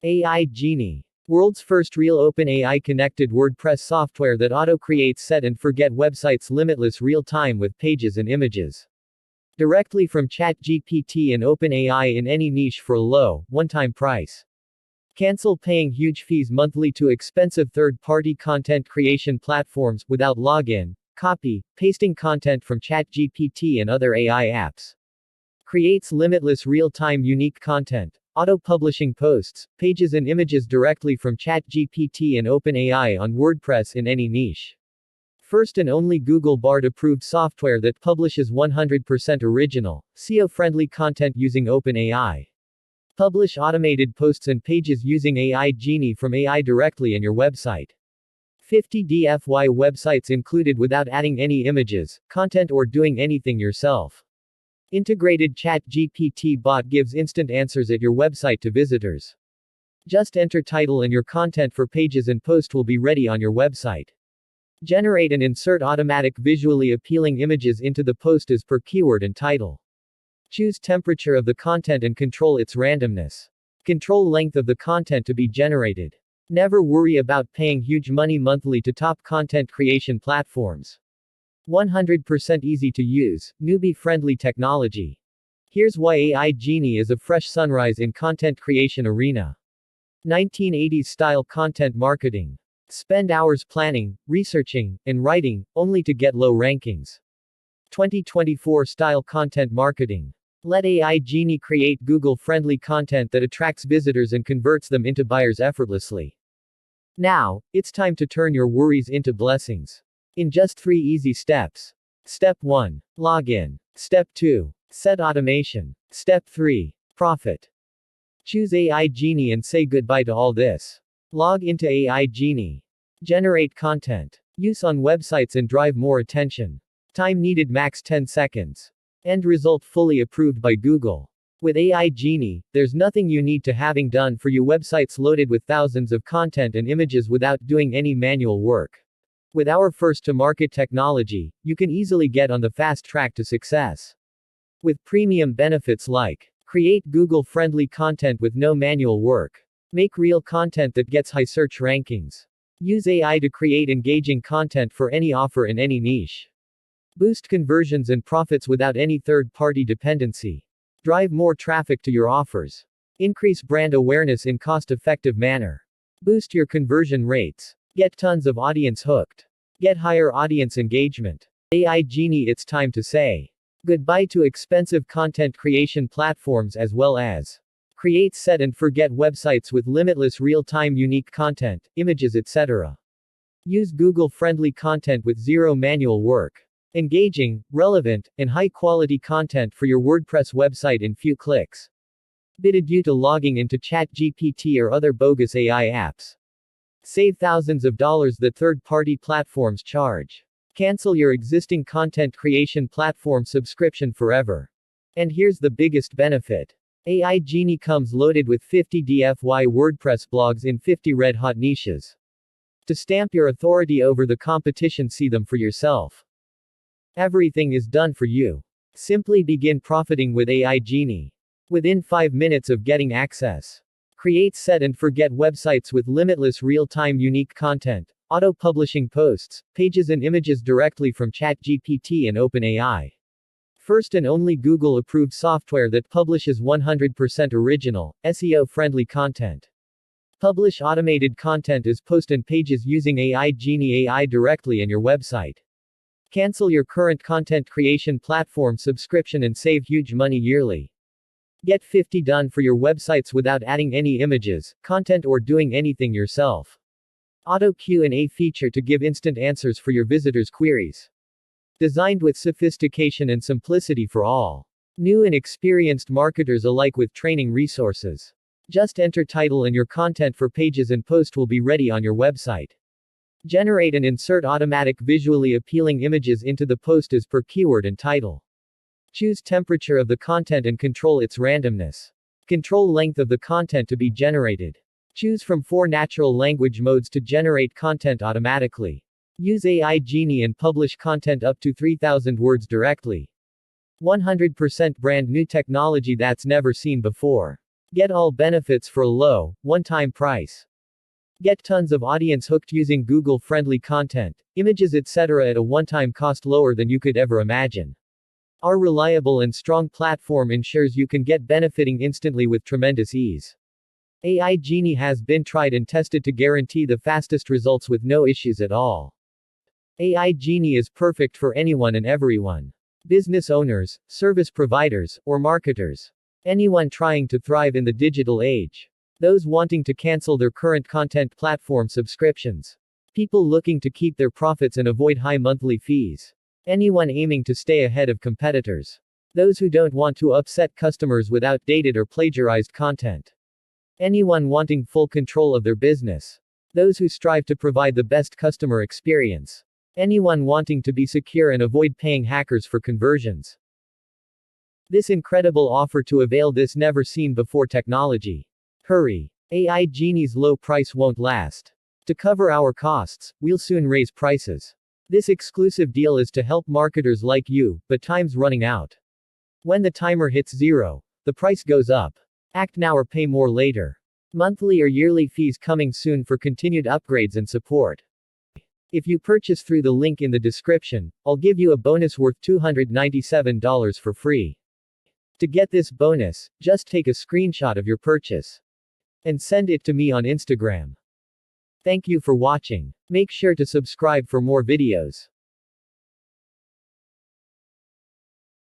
AI Genie. World's first real open AI connected WordPress software that auto-creates set and forget websites limitless real-time with pages and images. Directly from ChatGPT and OpenAI in any niche for a low, one-time price. Cancel paying huge fees monthly to expensive third-party content creation platforms without login, copy, pasting content from ChatGPT and other AI apps. Creates limitless real-time unique content. Auto-publishing posts, pages and images directly from ChatGPT and OpenAI on WordPress in any niche. First and only Google Bard-approved software that publishes 100% original, SEO-friendly content using OpenAI. Publish automated posts and pages using AI Genie from AI directly in your website. 50 DFY websites included without adding any images, content or doing anything yourself. Integrated ChatGPT bot gives instant answers at your website to visitors. Just enter title and your content for pages and post will be ready on your website. Generate and insert automatic visually appealing images into the post as per keyword and title. Choose temperature of the content and control its randomness. Control length of the content to be generated. Never worry about paying huge money monthly to top content creation platforms. 100% easy to use, newbie-friendly technology. Here's why AI Genie is a fresh sunrise in content creation arena. 1980s style content marketing. Spend hours planning, researching, and writing, only to get low rankings. 2024 style content marketing. Let AI Genie create Google-friendly content that attracts visitors and converts them into buyers effortlessly. Now, it's time to turn your worries into blessings. In just 3 easy steps. Step 1. Login. Step 2. Set automation. Step 3. Profit. Choose AI Genie and say goodbye to all this. Log into AI Genie. Generate content. Use on websites and drive more attention. Time needed max 10 seconds. End result fully approved by Google. With AI Genie, there's nothing you need to having done for you, websites loaded with thousands of content and images without doing any manual work. With our first-to-market technology, you can easily get on the fast track to success. With premium benefits like create Google-friendly content with no manual work, make real content that gets high search rankings, use AI to create engaging content for any offer in any niche, boost conversions and profits without any third-party dependency, drive more traffic to your offers, increase brand awareness in cost-effective manner, boost your conversion rates. Get tons of audience hooked. Get higher audience engagement. AI Genie, it's time to say goodbye to expensive content creation platforms as well as create set and forget websites with limitless real-time unique content, images etc. Use Google-friendly content with zero manual work. Engaging, relevant, and high-quality content for your WordPress website in few clicks. Without to logging into ChatGPT or other bogus AI apps. Save thousands of dollars that third-party platforms charge. Cancel your existing content creation platform subscription forever. And here's the biggest benefit. AI Genie comes loaded with 50 DFY WordPress blogs in 50 red-hot niches. To stamp your authority over the competition, see them for yourself. Everything is done for you. Simply begin profiting with AI Genie. Within 5 minutes of getting access. Create set and forget websites with limitless real-time unique content, auto-publishing posts, pages and images directly from ChatGPT and OpenAI. First and only Google-approved software that publishes 100% original, SEO-friendly content. Publish automated content as post and pages using AI Genie AI directly in your website. Cancel your current content creation platform subscription and save huge money yearly. Get 50 done for your websites without adding any images, content or doing anything yourself. Auto Q&A feature to give instant answers for your visitors' queries. Designed with sophistication and simplicity for all. New and experienced marketers alike with training resources. Just enter title and your content for pages and post will be ready on your website. Generate and insert automatic visually appealing images into the post as per keyword and title. Choose temperature of the content and control its randomness. Control length of the content to be generated. Choose from 4 natural language modes to generate content automatically. Use AI Genie and publish content up to 3,000 words directly. 100% brand new technology that's never seen before. Get all benefits for a low, one-time price. Get tons of audience hooked using Google-friendly content, images etc. at a one-time cost lower than you could ever imagine. Our reliable and strong platform ensures you can get benefiting instantly with tremendous ease. AI Genie has been tried and tested to guarantee the fastest results with no issues at all. AI Genie is perfect for anyone and everyone. Business owners, service providers, or marketers. Anyone trying to thrive in the digital age. Those wanting to cancel their current content platform subscriptions. People looking to keep their profits and avoid high monthly fees. Anyone aiming to stay ahead of competitors. Those who don't want to upset customers with outdated or plagiarized content. Anyone wanting full control of their business. Those who strive to provide the best customer experience. Anyone wanting to be secure and avoid paying hackers for conversions. This incredible offer to avail this never seen before technology. Hurry! AI Genie's low price won't last. To cover our costs, we'll soon raise prices. This exclusive deal is to help marketers like you, but time's running out. When the timer hits 0, the price goes up. Act now or pay more later. Monthly or yearly fees coming soon for continued upgrades and support. If you purchase through the link in the description, I'll give you a bonus worth $297 for free. To get this bonus, just take a screenshot of your purchase and send it to me on Instagram. Thank you for watching. Make sure to subscribe for more videos.